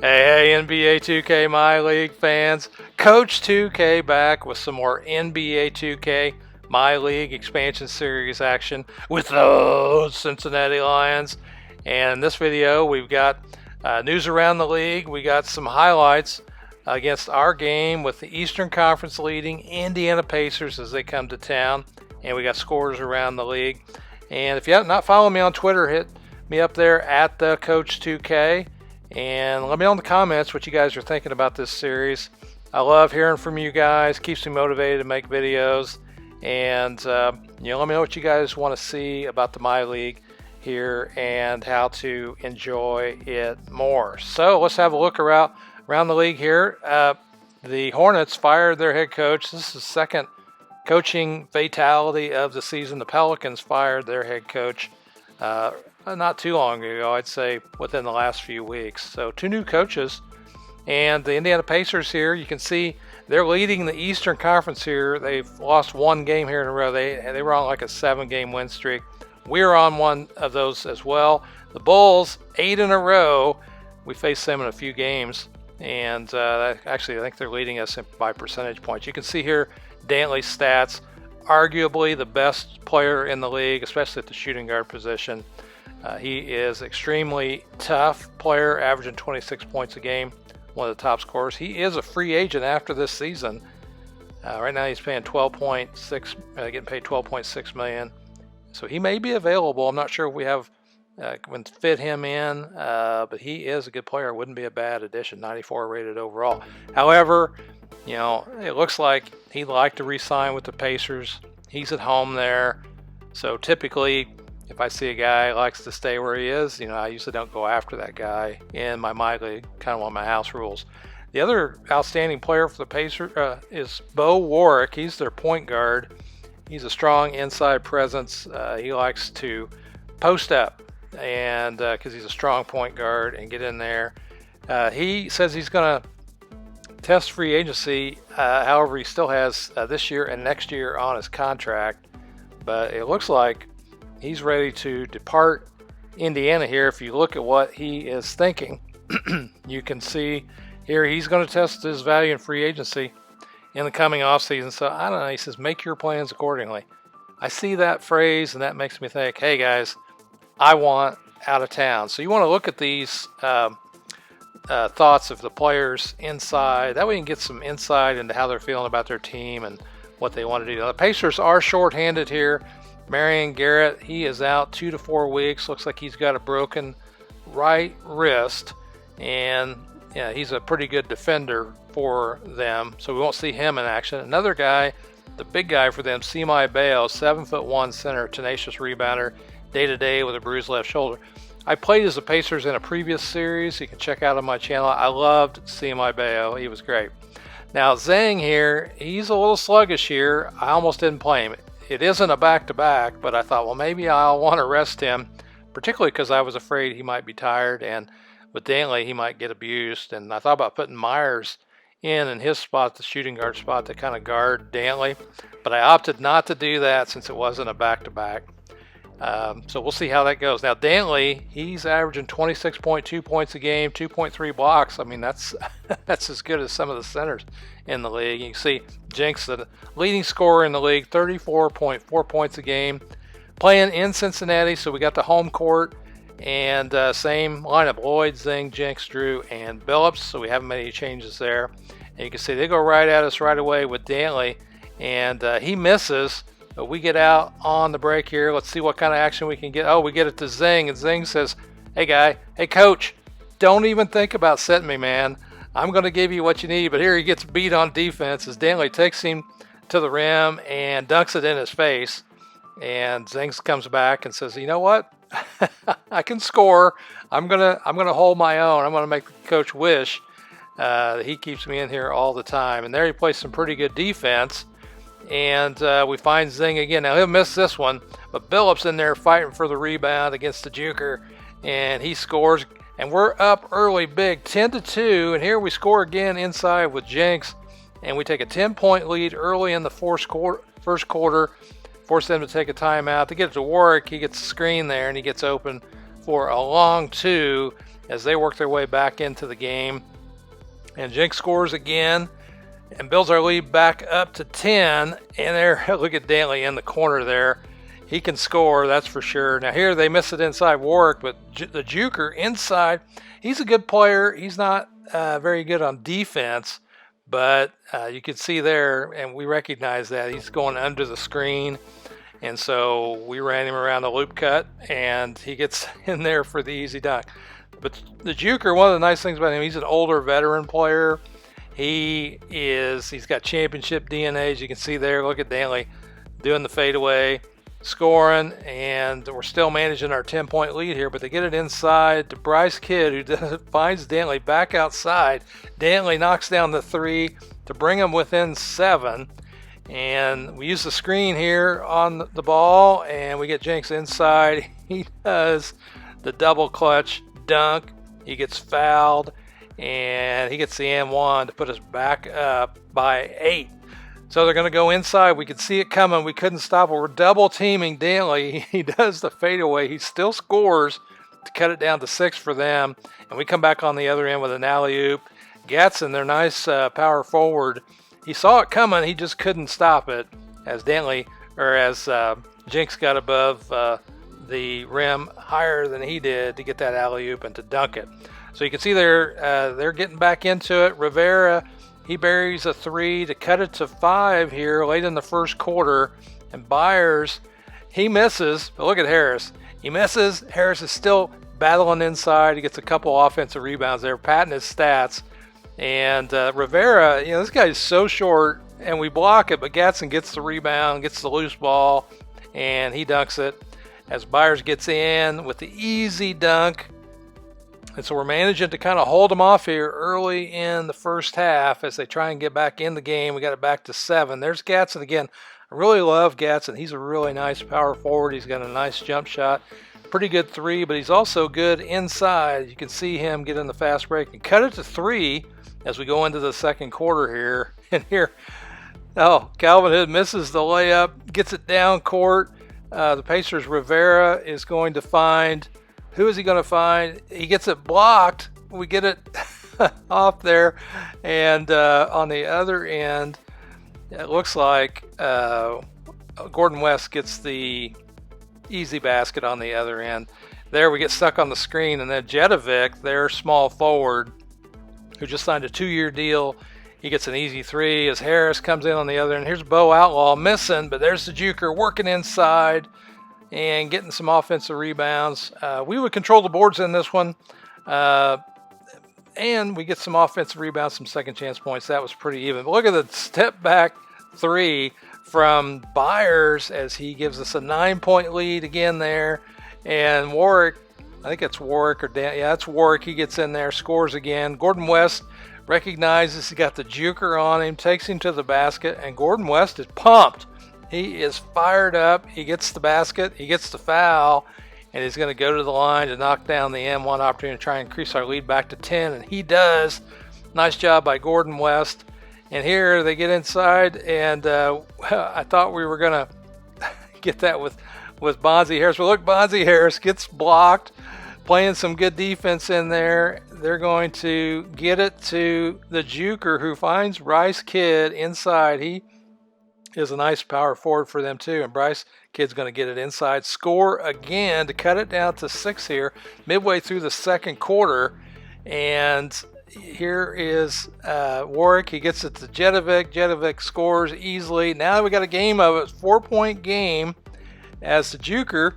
Hey, NBA 2K MyLeague fans. Coach 2K back with some more NBA 2K MyLeague expansion series action with those Cincinnati Lions. And in this video, we've got news around the league. We got some highlights against our game with the Eastern Conference leading Indiana Pacers as they come to town. And we got scores around the league. And if you have not followed me on Twitter, hit me up there at the Coach 2K. And let me know in the comments what you guys are thinking about this series. I love hearing from you guys. Keeps me motivated to make videos. And let me know what you guys want to see about the My League here and how to enjoy it more. So let's have a look around the league here. The Hornets fired their head coach. This is the second coaching fatality of the season. The Pelicans fired their head coach not too long ago, I'd say within the last few weeks. So 2 new coaches, and the Indiana Pacers here, you can see they're leading the Eastern Conference here. They've lost 1 game here in a row. They were on like a 7-game win streak. We're on one of those as well. The Bulls, 8 in a row. We faced them in a few games, and actually I think they're leading us by percentage points. You can see here Dantley's stats, arguably the best player in the league, especially at the shooting guard position. He is extremely tough player, averaging 26 points a game, one of the top scorers. He is a free agent after this season. Right now he's paying getting paid $12.6 million. So he may be available. I'm not sure if we have can fit him in, but he is a good player. Wouldn't be a bad addition. 94 rated overall. However, it looks like he'd like to re-sign with the Pacers. He's at home there, so typically, if I see a guy likes to stay where he is, I usually don't go after that guy in my league, kind of on my house rules. The other outstanding player for the Pacers is Bo Warwick. He's their point guard. He's a strong inside presence. He likes to post up, and because he's a strong point guard and get in there. He says he's going to test free agency. However, he still has this year and next year on his contract, but it looks like he's ready to depart Indiana here. If you look at what he is thinking, you can see here he's going to test his value in free agency in the coming offseason. So I don't know. He says, make your plans accordingly. I see that phrase, and that makes me think, hey, guys, I want out of town. So you want to look at these thoughts of the players inside. That way you can get some insight into how they're feeling about their team and what they want to do. Now, the Pacers are shorthanded here. Marion Garrett, he is out 2 to 4 weeks. Looks like he's got a broken right wrist, and he's a pretty good defender for them, so we won't see him in action. Another guy, the big guy for them, Semi Bayo, 7'1" center, tenacious rebounder, day-to-day with a bruised left shoulder. I played as the Pacers in a previous series. You can check out on my channel. I loved Semi Bayo. He was great. Now, Zhang here, he's a little sluggish here. I almost didn't play him. It isn't a back-to-back, but I thought, well, maybe I'll want to rest him, particularly because I was afraid he might be tired, and with Dantley, he might get abused. And I thought about putting Myers in his spot, the shooting guard spot, to kind of guard Dantley, but I opted not to do that since it wasn't a back-to-back. So we'll see how that goes. Now, Dantley, he's averaging 26.2 points a game, 2.3 blocks. I mean, that's as good as some of the centers in the league. You can see Jenks, the leading scorer in the league, 34.4 points a game. Playing in Cincinnati, so we got the home court, and same lineup, Lloyd, Zing, Jenks, Drew, and Billups, so we haven't made any changes there. And you can see they go right at us right away with Dantley, and he misses. But we get out on the break here. Let's see what kind of action we can get. Oh, we get it to Zing, and Zing says, hey, coach, don't even think about setting me, man. I'm going to give you what you need. But here he gets beat on defense as Dantley takes him to the rim and dunks it in his face. And Zing comes back and says, you know what? I can score. I'm gonna hold my own. I'm going to make the coach wish that he keeps me in here all the time. And there he plays some pretty good defense. And we find Zing again. Now, he'll miss this one, but Billups in there fighting for the rebound against the Juker, and he scores. And we're up early big, 10-2, and here we score again inside with Jenks, and we take a 10-point lead early in the first quarter, force them to take a timeout. To get it to Warwick, he gets a screen there, and he gets open for a long 2, as they work their way back into the game. And Jinx scores again and builds our lead back up to 10. And there, look at Dantley in the corner there. He can score, that's for sure. Now here they miss it inside Warwick, but the Juker inside, he's a good player. He's not very good on defense, but you can see there, and we recognize that he's going under the screen. And so we ran him around the loop cut, and he gets in there for the easy dunk. But the Juker, one of the nice things about him, he's an older veteran player. He's got championship DNA, as you can see there. Look at Dantley doing the fadeaway, scoring, and we're still managing our 10-point lead here. But they get it inside to Bryce Kidd, who finds Dantley back outside. Dantley knocks down the three to bring him within 7. And we use the screen here on the ball, and we get Jinx inside. He does the double clutch dunk. He gets fouled, and he gets the M1 to put us back up by 8. So they're going to go inside. We could see it coming. We couldn't stop it. We're double teaming Dantley. He does the fadeaway. He still scores to cut it down to 6 for them. And we come back on the other end with an alley-oop. Gatson, their nice power forward, he saw it coming. He just couldn't stop it as Jinx got above the rim higher than he did to get that alley-oop and to dunk it. So you can see they're getting back into it. Rivera, he buries a 3 to cut it to 5 here late in the first quarter. And Byers, he misses. But look at Harris. He misses. Harris is still battling inside. He gets a couple offensive rebounds there, patting his stats. And Rivera, this guy is so short, and we block it, but Gatson gets the rebound, gets the loose ball, and he dunks it as Byers gets in with the easy dunk. And so we're managing to kind of hold them off here early in the first half as they try and get back in the game. We got it back to 7. There's Gatson again. I really love Gatson. He's a really nice power forward. He's got a nice jump shot. Pretty good 3, but he's also good inside. You can see him get in the fast break and cut it to 3 as we go into the second quarter here. And here, Calvin Hood misses the layup, gets it down court. The Pacers' Rivera is going to find, who is he going to find? He gets it blocked. We get it off there. And on the other end, it looks like Gordon West gets the easy basket on the other end. There we get stuck on the screen, and then Jedovic, their small forward, who just signed a 2-year deal, he gets an easy 3 as Harris comes in on the other end. Here's Bo Outlaw missing, but there's the Juker working inside and getting some offensive rebounds. We would control the boards in this one, and we get some offensive rebounds, some second chance points. That was pretty even. But look at the step back 3 from Byers as he gives us a 9-point lead again there. And Warwick, I think it's Warwick or Dan. Yeah, it's Warwick. He gets in there, scores again. Gordon West recognizes he got the Juker on him, takes him to the basket, and Gordon West is pumped. He is fired up. He gets the basket. He gets the foul, and he's going to go to the line to knock down the M1 opportunity to try and increase our lead back to 10, and he does. Nice job by Gordon West. And here they get inside, and I thought we were going to get that with Bonzi Harris. But look, Bonzi Harris gets blocked, playing some good defense in there. They're going to get it to the Juker, who finds Bryce Kidd inside. He is a nice power forward for them too. And Bryce Kidd's going to get it inside, score again to cut it down to 6 here, midway through the second quarter. And here is Warwick. He gets it to Jedovic. Jedovic scores easily. Now we got a game of it, 4-point game as the Juker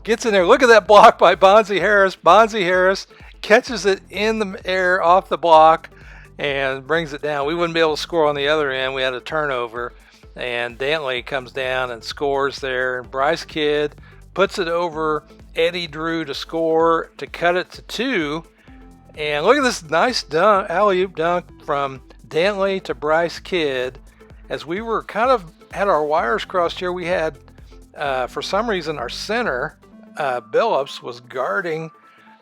gets in there. Look at that block by Bonzi Harris. Bonzi Harris catches it in the air off the block and brings it down. We wouldn't be able to score on the other end. We had a turnover. And Dantley comes down and scores there. Bryce Kidd puts it over Eddie Drew to score to cut it to 2. And look at this nice dunk, alley-oop dunk from Dantley to Bryce Kidd. As we were kind of had our wires crossed here, we had, for some reason, our center, Billups, was guarding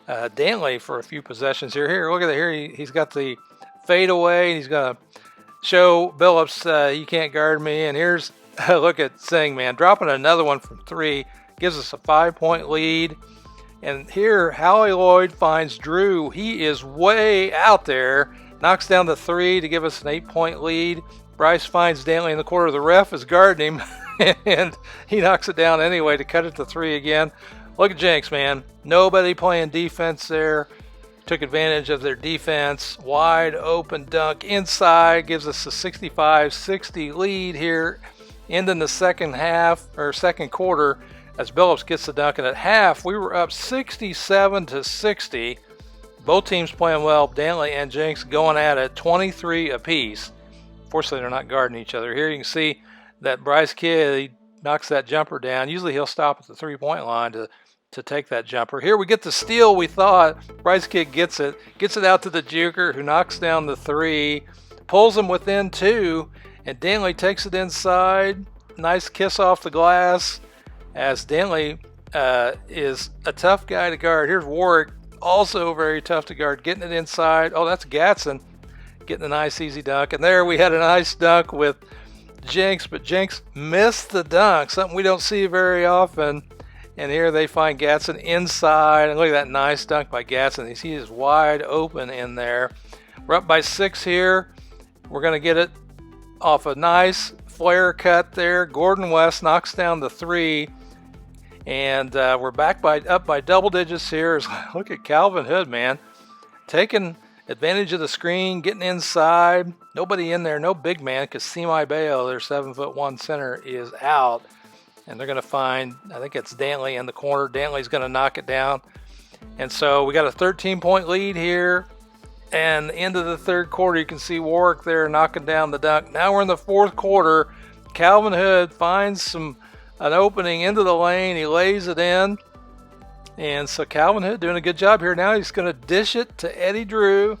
Dantley for a few possessions here. Here, look at that. Here, he's got the fadeaway. He's going to show Billups, you can't guard me. And here's, look at Singh, man, dropping another one from 3. Gives us a 5-point lead. And here, Howie Lloyd finds Drew. He is way out there. Knocks down the 3 to give us an 8-point lead. Bryce finds Dantley in the corner. The ref is guarding him, and he knocks it down anyway to cut it to 3 again. Look at Jenks, man. Nobody playing defense there. Took advantage of their defense. Wide open dunk inside. Gives us a 65-60 lead here. Ending the second quarter as Billups gets the dunk. And at half, we were up 67-60. Both teams playing well. Dantley and Jenks going at it, 23 apiece. Fortunately, they're not guarding each other. Here you can see that Bryce Kidd, he knocks that jumper down. Usually he'll stop at the three-point line to take that jumper. Here we get the steal. We thought Bryce Kidd gets it out to the Juker, who knocks down the 3, pulls him within 2, and Dantley takes it inside. Nice kiss off the glass, as Dantley is a tough guy to guard. Here's Warwick, also very tough to guard, getting it inside. Oh, that's Gatson getting a nice easy dunk. And there we had a nice dunk with Jenks, but Jenks missed the dunk, something we don't see very often. And here they find Gatson inside. And look at that nice dunk by Gatson. He is wide open in there. We're up by 6 here. We're going to get it off a nice flare cut there. Gordon West knocks down the 3. And we're up by double digits here. Look at Calvin Hood, man. Taking advantage of the screen, getting inside. Nobody in there, no big man, because Semi Bayo, their 7'1" center, is out. And they're going to find, I think it's Dantley in the corner. Dantley's going to knock it down. And so we got a 13-point lead here. And end of the third quarter, you can see Warwick there knocking down the dunk. Now we're in the fourth quarter. Calvin Hood finds an opening into the lane. He lays it in. And so Calvin Hood doing a good job here. Now he's going to dish it to Eddie Drew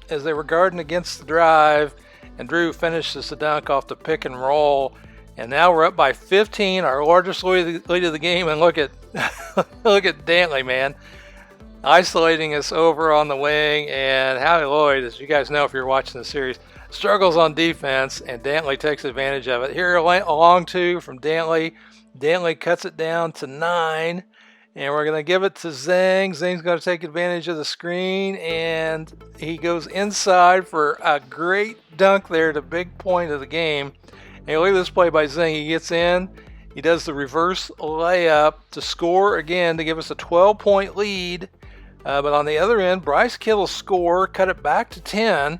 as they were guarding against the drive. And Drew finishes the dunk off the pick and roll. And now we're up by 15, our largest lead of the game. And look at look at Dantley, man, isolating us over on the wing. And Howie Lloyd, as you guys know if you're watching the series, struggles on defense, and Dantley takes advantage of it. Here, a long 2 from Dantley. Dantley cuts it down to 9. And we're going to give it to Zing. Zing's going to take advantage of the screen, and he goes inside for a great dunk there, the big point of the game. And look at this play by Zing. He gets in. He does the reverse layup to score again to give us a 12-point lead. But on the other end, Bryce Kidd will score, cut it back to 10.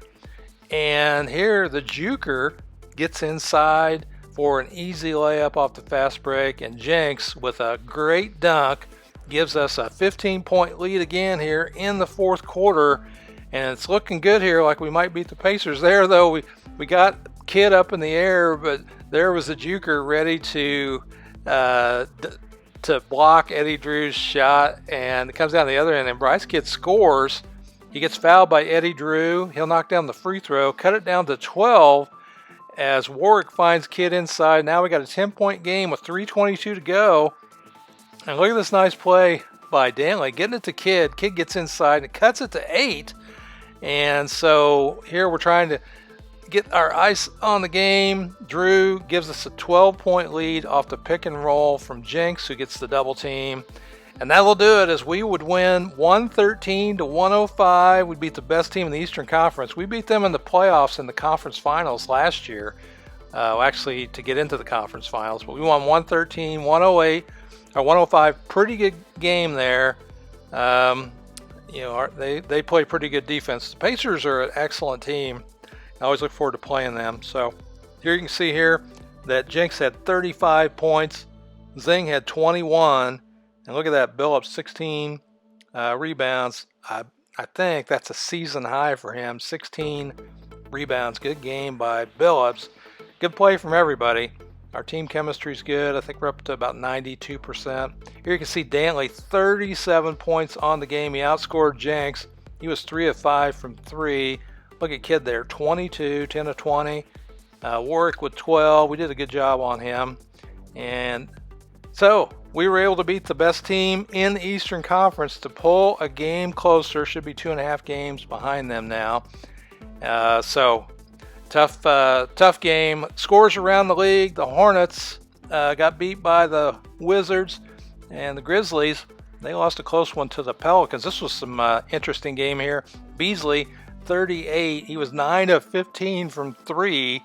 And here the Juker gets inside for an easy layup off the fast break. And Jenks, with a great dunk, gives us a 15-point lead again here in the fourth quarter. And it's looking good here, like we might beat the Pacers. There, though, we got Kidd up in the air, but there was the Juker ready to block Eddie Drew's shot, and it comes down the other end, and Bryce Kidd scores. He gets fouled by Eddie Drew. He'll knock down the free throw, cut it down to 12 as Warwick finds Kidd inside. Now we got a 10-point game with 3:22 to go. And look at this nice play by Dantley, getting it to Kidd. Kidd gets inside and cuts it to 8. And so here we're trying to get our ice on the game. Drew gives us a 12-point lead off the pick and roll from Jenks, who gets the double team. And that will do it, as we would win 113-105. We beat the best team in the Eastern Conference. We beat them in the playoffs in the conference finals last year, actually to get into the conference finals. But we won 113-108, or 105. Pretty good game there. They play pretty good defense. The Pacers are an excellent team. I always look forward to playing them. So here you can see here that Jenks had 35 points. Zing had 21. And look at that, Billups, 16 rebounds. I think that's a season high for him, 16 rebounds. Good game by Billups. Good play from everybody. Our team chemistry is good. I think we're up to about 92%. Here you can see Dantley, 37 points on the game. He outscored Jenks. He was 3 of 5 from 3. Look at Kidd there, 22, 10 of 20. Warwick with 12. We did a good job on him. And so we were able to beat the best team in the Eastern Conference to pull a game closer. Should be 2.5 games behind them now. So tough game. Scores around the league. The Hornets got beat by the Wizards, and the Grizzlies, They lost a close one to the Pelicans. This was some interesting game here. Beasley, 38. He was 9 of 15 from 3.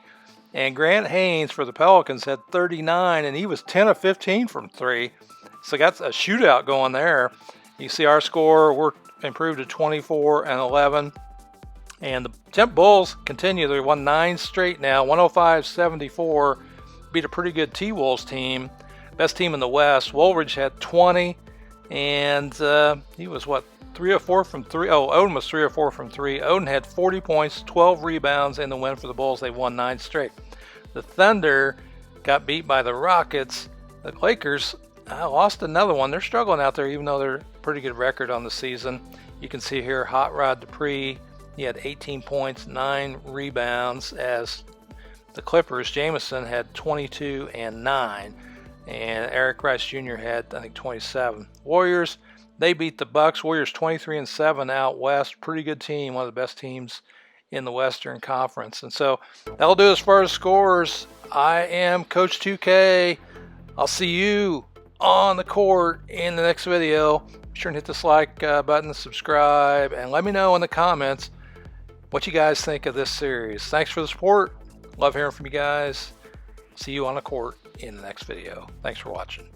And Grant Haynes for the Pelicans had 39, and he was 10 of 15 from 3. So that's a shootout going there. You see our score, we're improved to 24 and 11. And the Temp Bulls continue. They won 9 straight now, 105-74. Beat a pretty good T-Wolves team. Best team in the West. Woolridge had 20, and he was, 3 of 4 from 3? Oh, Odin was 3 of 4 from 3. Odin had 40 points, 12 rebounds in the win for the Bulls. They won 9 straight. The Thunder got beat by the Rockets. The Lakers lost another one. They're struggling out there, even though they're a pretty good record on the season. You can see here Hot Rod Dupree. He had 18 points, 9 rebounds, as the Clippers, Jamison, had 22 and 9. And Eric Rice Jr. had, I think, 27. Warriors, they beat the Bucks. Warriors 23-7 out west. Pretty good team, one of the best teams in the Western Conference. And so that'll do as far as scores. I am Coach 2K. I'll see you on the court in the next video. Be sure and hit this like button, subscribe, and let me know in the comments what you guys think of this series. Thanks for the support. Love hearing from you guys. See you on the court in the next video. Thanks for watching.